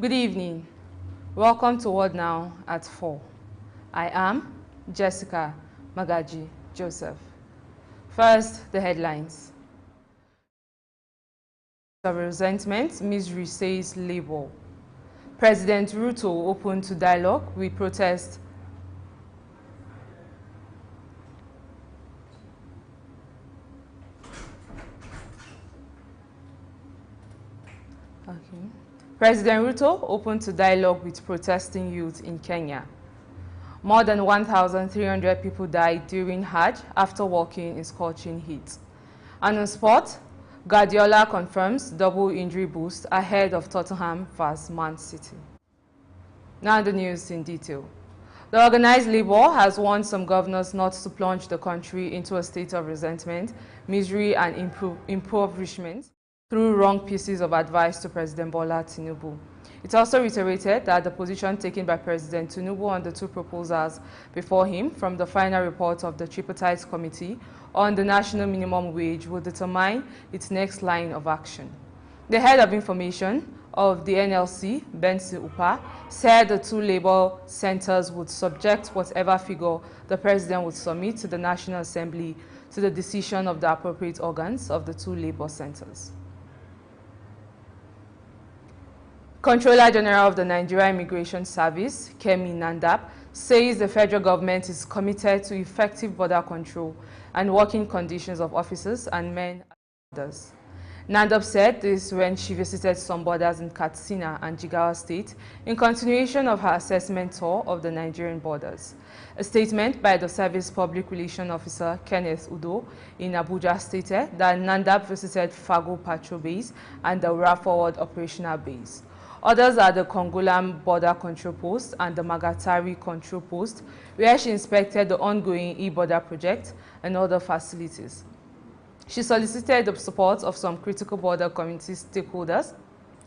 Good evening. Welcome to World Now at 4. I am Jessica Magaji Joseph. First, the headlines. Of resentment, misery says Labour. President Ruto open to dialogue with protest. President Ruto open to dialogue with protesting youth in Kenya. More than 1,300 people died during Hajj after walking in scorching heat. And on sport, Guardiola confirms double injury boost ahead of Tottenham vs Man City. Now the news in detail. The organized labor has warned some governors not to plunge the country into a state of resentment, misery and impoverishment through wrong pieces of advice to President Bola Tinubu. It also reiterated that the position taken by President Tinubu on the two proposals before him from the final report of the Tripartite Committee on the national minimum wage will determine its next line of action. The head of information of the NLC, Bensi Upa, said the two labor centers would subject whatever figure the president would submit to the National Assembly to the decision of the appropriate organs of the two labor centers. Controller General of the Nigeria Immigration Service, Kemi Nandap, says the federal government is committed to effective border control and working conditions of officers and men and others. Nandap said this when she visited some borders in Katsina and Jigawa State in continuation of her assessment tour of the Nigerian borders. A statement by the Service Public Relations Officer Kenneth Udo in Abuja stated that Nandap visited Fago Patrol Base and the Ura Forward Operational Base. Others are the Kongolam Border Control Post and the Magatari Control Post, where she inspected the ongoing e-border project and other facilities. She solicited the support of some critical border community stakeholders,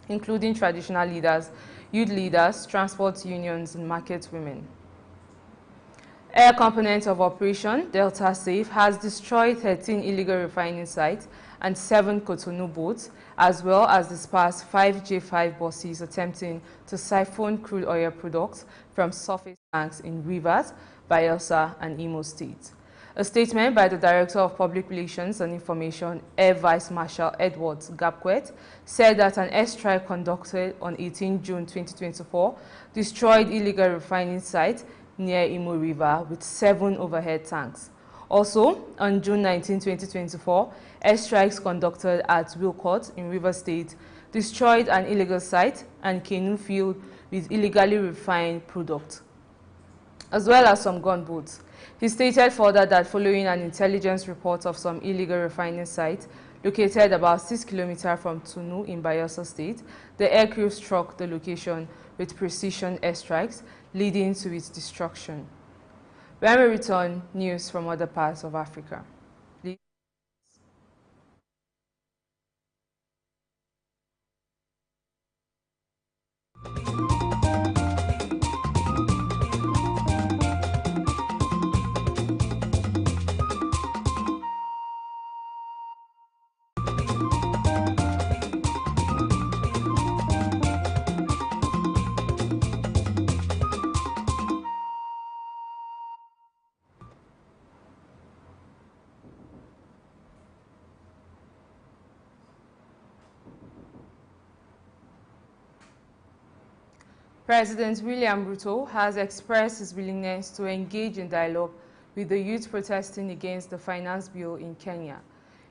including traditional leaders, youth leaders, transport unions, and market women. Air component of Operation Delta Safe has destroyed 13 illegal refining sites and 7 Cotonou boats, as well as dispersed 5 J5 buses attempting to siphon crude oil products from surface tanks in Rivers, Bayelsa, and Imo State. A statement by the Director of Public Relations and Information, Air Vice Marshal Edwards Gapquet, said that an airstrike conducted on 18 June 2024 destroyed illegal refining sites near Imo River with 7 overhead tanks. Also, on June 19, 2024, airstrikes conducted at Wilcott in River State destroyed an illegal site and canoe field with illegally refined product, as well as some gunboats. He stated further that following an intelligence report of some illegal refining sites located about 6 kilometers from Tunu in Bayelsa State, the aircrew struck the location with precision airstrikes, leading to its destruction. When we return, news from other parts of Africa. Please. President William Ruto has expressed his willingness to engage in dialogue with the youth protesting against the finance bill in Kenya.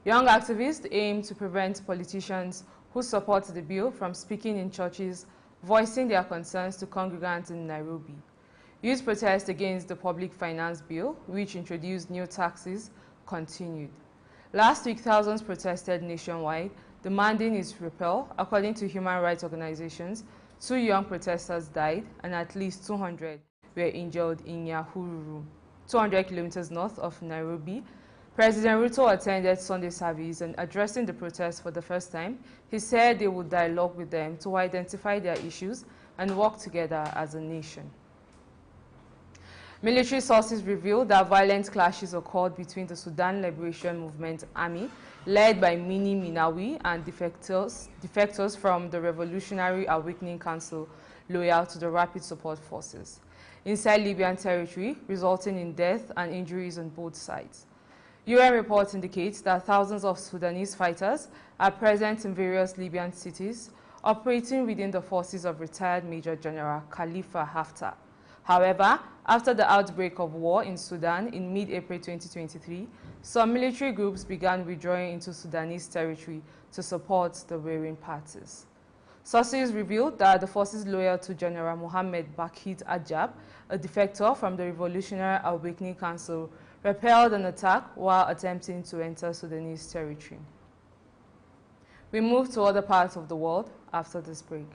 Young activists aim to prevent politicians who support the bill from speaking in churches, voicing their concerns to congregants in Nairobi. Youth protest against the public finance bill, which introduced new taxes, continued. Last week, thousands protested nationwide, demanding its repeal. According to human rights organizations, 2 young protesters died and at least 200 were injured in Nyahururu, 200 kilometers north of Nairobi. President Ruto attended Sunday service and addressing the protests for the first time, he said they would dialogue with them to identify their issues and work together as a nation. Military sources revealed that violent clashes occurred between the Sudan Liberation Movement Army, led by Mini Minawi, and defectors from the Revolutionary Awakening Council, loyal to the Rapid Support Forces, inside Libyan territory, resulting in death and injuries on both sides. UN reports indicate that thousands of Sudanese fighters are present in various Libyan cities, operating within the forces of retired Major General Khalifa Haftar. However, after the outbreak of war in Sudan in mid-April 2023, some military groups began withdrawing into Sudanese territory to support the warring parties. Sources revealed that the forces loyal to General Mohammed Bakit Ajab, a defector from the Revolutionary Awakening Council, repelled an attack while attempting to enter Sudanese territory. We move to other parts of the world after this break.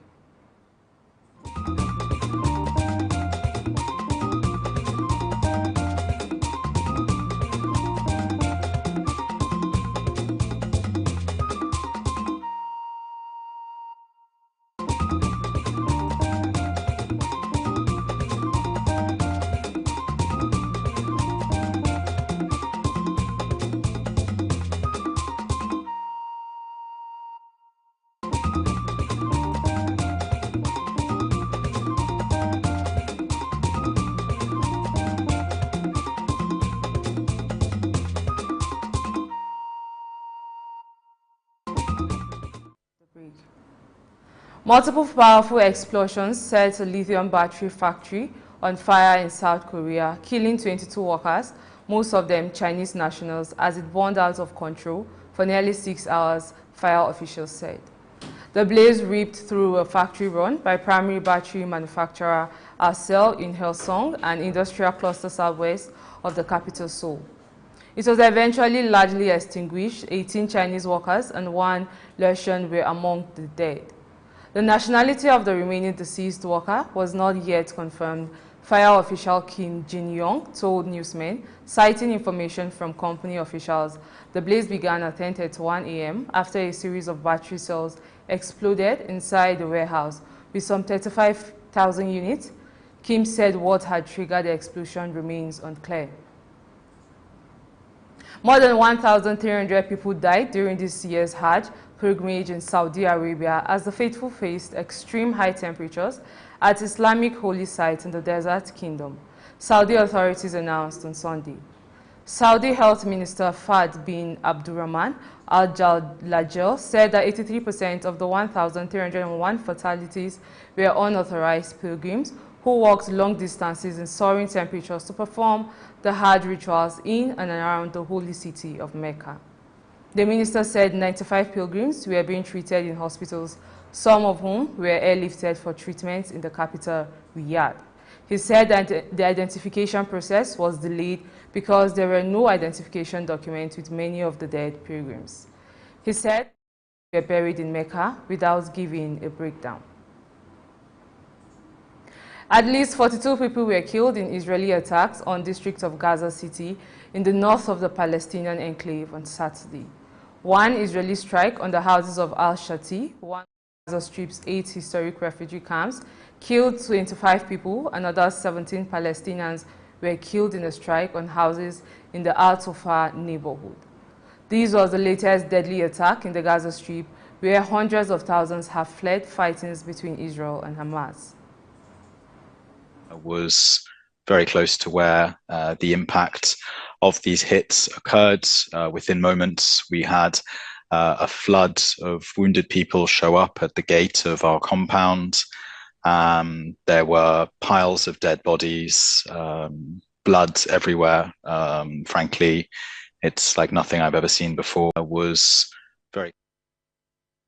Multiple powerful explosions set a lithium battery factory on fire in South Korea, killing 22 workers, most of them Chinese nationals, as it burned out of control for nearly 6 hours, fire officials said. The blaze ripped through a factory run by primary battery manufacturer Arcel in Hillstv, an industrial cluster southwest of the capital Seoul. It was eventually largely extinguished. 18 Chinese workers and 1 Russian were among the dead. The nationality of the remaining deceased worker was not yet confirmed, fire official Kim Jin-young told newsmen, citing information from company officials. The blaze began at 10:31 a.m. after a series of battery cells exploded inside the warehouse with some 35,000 units. Kim said what had triggered the explosion remains unclear. More than 1,300 people died during this year's Hajj pilgrimage in Saudi Arabia as the faithful faced extreme high temperatures at Islamic holy sites in the Desert Kingdom, Saudi authorities announced on Sunday. Saudi Health Minister Fahd bin Abdurrahman Al-Jalajel said that 83% of the 1,301 fatalities were unauthorized pilgrims who walked long distances in soaring temperatures to perform the Hajj rituals in and around the holy city of Mecca. The minister said 95 pilgrims were being treated in hospitals, some of whom were airlifted for treatment in the capital, Riyadh. He said that the identification process was delayed because there were no identification documents with many of the dead pilgrims. He said they were buried in Mecca without giving a breakdown. At least 42 people were killed in Israeli attacks on districts of Gaza City in the north of the Palestinian enclave on Saturday. One Israeli strike on the houses of Al-Shati, one of Gaza Strip's 8 historic refugee camps, killed 25 people. Another 17 Palestinians were killed in a strike on houses in the Al-Tofa neighborhood. This was the latest deadly attack in the Gaza Strip, where hundreds of thousands have fled fightings between Israel and Hamas. Was very close to where the impact of these hits occurred. Within moments, we had a flood of wounded people show up at the gate of our compound. There were piles of dead bodies, blood everywhere. Frankly, it's like nothing I've ever seen before. It was very.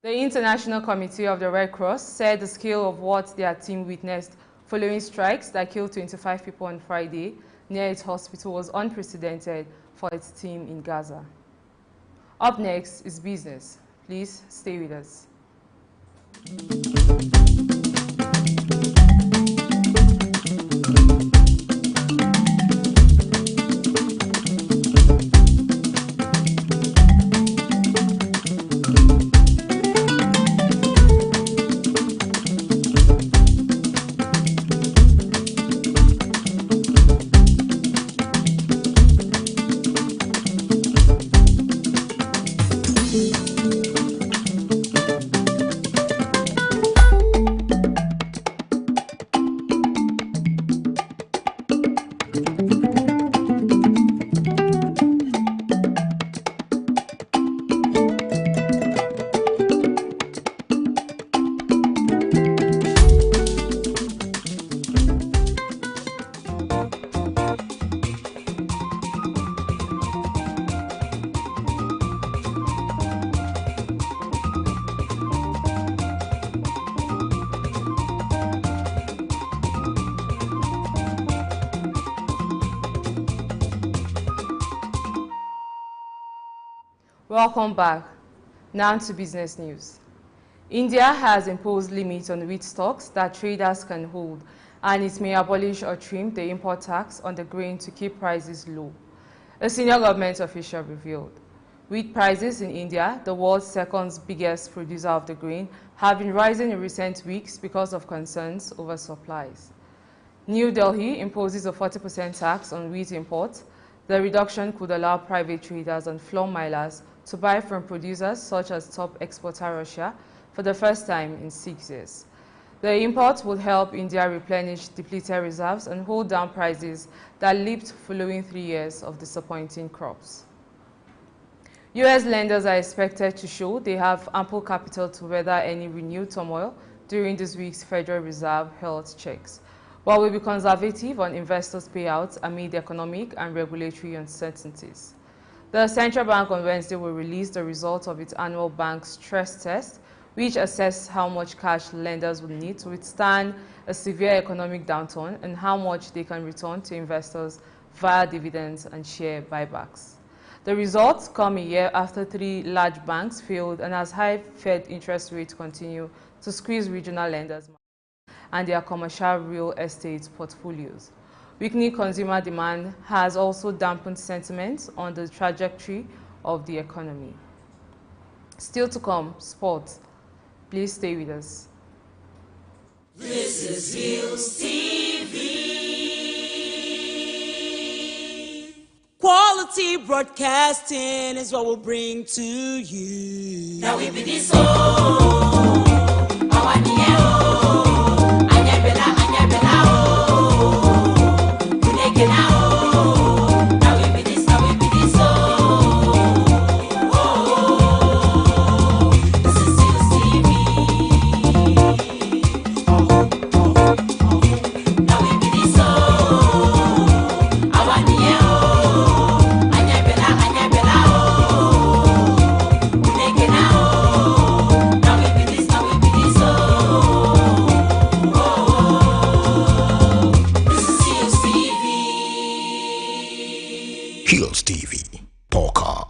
The International Committee of the Red Cross said the scale of what their team witnessed following strikes that killed 25 people on Friday near its hospital was unprecedented for its team in Gaza. Up next is business. Please stay with us. Welcome back. Now to business news. India has imposed limits on wheat stocks that traders can hold, and it may abolish or trim the import tax on the grain to keep prices low. A senior government official revealed. Wheat prices in India, the world's second biggest producer of the grain, have been rising in recent weeks because of concerns over supplies. New Delhi imposes a 40% tax on wheat imports. The reduction could allow private traders and floor milers to buy from producers such as top exporter Russia for the first time in 6 years. The import would help India replenish depleted reserves and hold down prices that leaped following 3 years of disappointing crops. U.S. lenders are expected to show they have ample capital to weather any renewed turmoil during this week's Federal Reserve health checks, while will be conservative on investors' payouts amid economic and regulatory uncertainties. The central bank on Wednesday will release the results of its annual bank stress test, which assesses how much cash lenders will need to withstand a severe economic downturn and how much they can return to investors via dividends and share buybacks. The results come a year after 3 large banks failed and as high Fed interest rates continue to squeeze regional lenders and their commercial real estate portfolios. Weakening consumer demand has also dampened sentiment on the trajectory of the economy. Still to come, sports. Please stay with us. This is Hillstv. Quality broadcasting is what we'll bring to you. Now we be this Hillstv, Polka.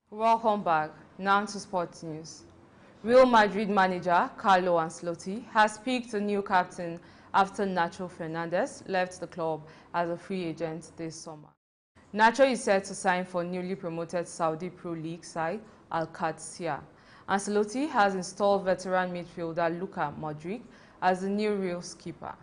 Welcome back. Now to sports news. Real Madrid manager Carlo Ancelotti has picked a new captain after Nacho Fernandez left the club as a free agent this summer. Nacho is set to sign for newly promoted Saudi Pro League side Al Qadsiya. Ancelotti has installed veteran midfielder Luka Modric as the new Real skipper.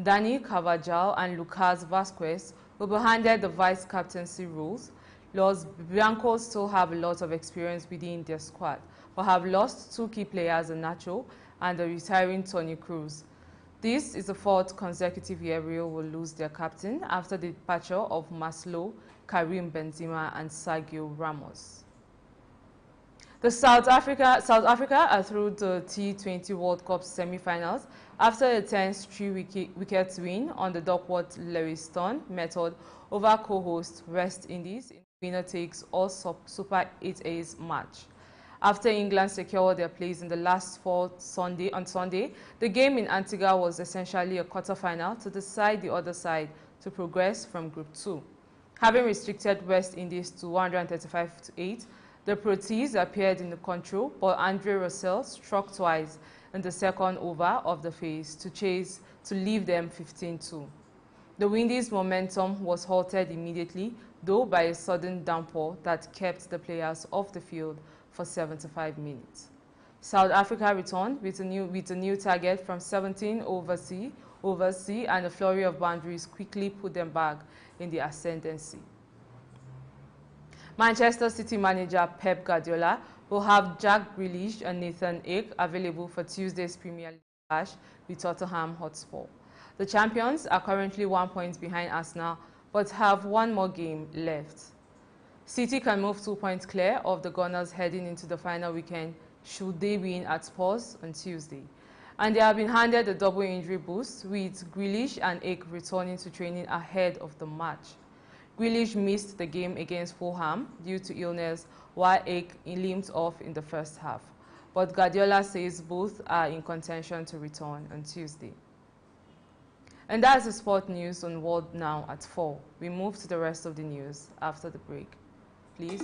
Dani Carvajal and Lucas Vazquez will be handed the vice-captaincy roles. Los Blancos still have a lot of experience within their squad, but have lost 2 key players in Nacho and the retiring Toni Kroos. This is the 4th consecutive year Real will lose their captain after the departure of Marcelo, Karim Benzema and Sergio Ramos. South Africa are through the T20 World Cup semi-finals after a tense 3-wicket win on the Duckworth-Lewiston method over co-host West Indies in winner-takes-all Super 8As match. After England secured their place in the last 4 on Sunday, the game in Antigua was essentially a quarter-final to decide the other side to progress from Group 2. Having restricted West Indies to 135-8, the Proteas appeared in the control, but Andre Russell struck twice in the second over of the phase to leave them 15-2. The Windies' momentum was halted immediately, though by a sudden downpour that kept the players off the field for 75 minutes. South Africa returned with a new target from 17 over sea, and a flurry of boundaries quickly put them back in the ascendancy. Manchester City manager Pep Guardiola will have Jack Grealish and Nathan Ake available for Tuesday's Premier League clash with Tottenham Hotspur. The champions are currently 1 point behind Arsenal, but have 1 more game left. City can move 2 points clear of the Gunners heading into the final weekend should they win at Spurs on Tuesday. And they have been handed a double injury boost, with Grealish and Ake returning to training ahead of the match. Grealish missed the game against Fulham due to illness, while Ake limped off in the first half. But Guardiola says both are in contention to return on Tuesday. And that's the sport news on World Now at 4. We move to the rest of the news after the break. Please.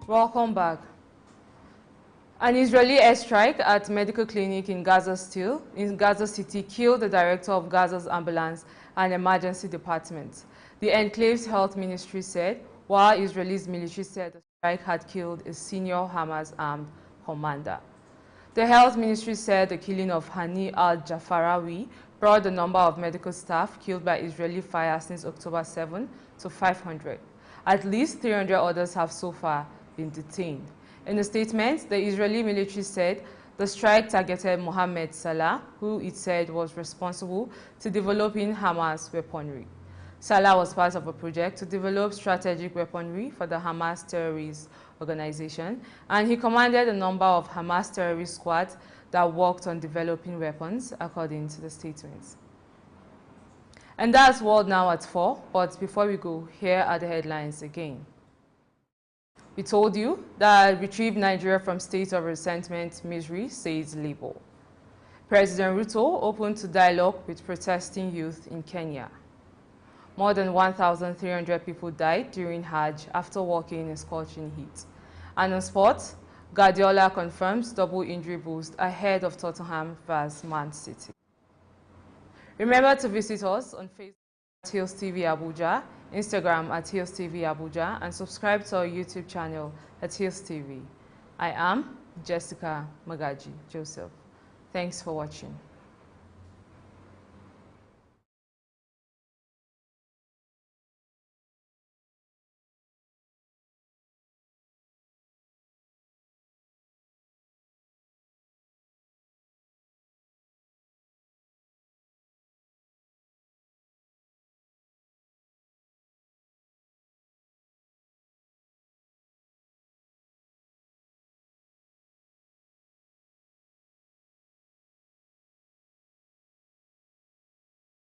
Welcome back. An Israeli airstrike at medical clinic in Gaza City killed the director of Gaza's ambulance and emergency department. The enclave's health ministry said, while Israel's military said the strike had killed a senior Hamas armed commander. The health ministry said the killing of Hani al-Jafarawi brought the number of medical staff killed by Israeli fire since October 7 to 500. At least 300 others have so far been detained. In a statement, the Israeli military said the strike targeted Mohammed Salah, who it said was responsible to developing Hamas weaponry. Salah was part of a project to develop strategic weaponry for the Hamas terrorist organization, and he commanded a number of Hamas terrorist squads that worked on developing weapons, according to the statements. And that's World Now at 4, but before we go, here are the headlines again. We told you that retrieved Nigeria from state of resentment, misery, says Labour. President Ruto opened to dialogue with protesting youth in Kenya. More than 1,300 people died during Hajj after walking in scorching heat. And on sports, Guardiola confirms double injury boost ahead of Tottenham vs Man City. Remember to visit us on Facebook at Hillstv Abuja, Instagram at Hillstv Abuja, and subscribe to our YouTube channel at Hillstv. I am Jessica Magaji Joseph. Thanks for watching.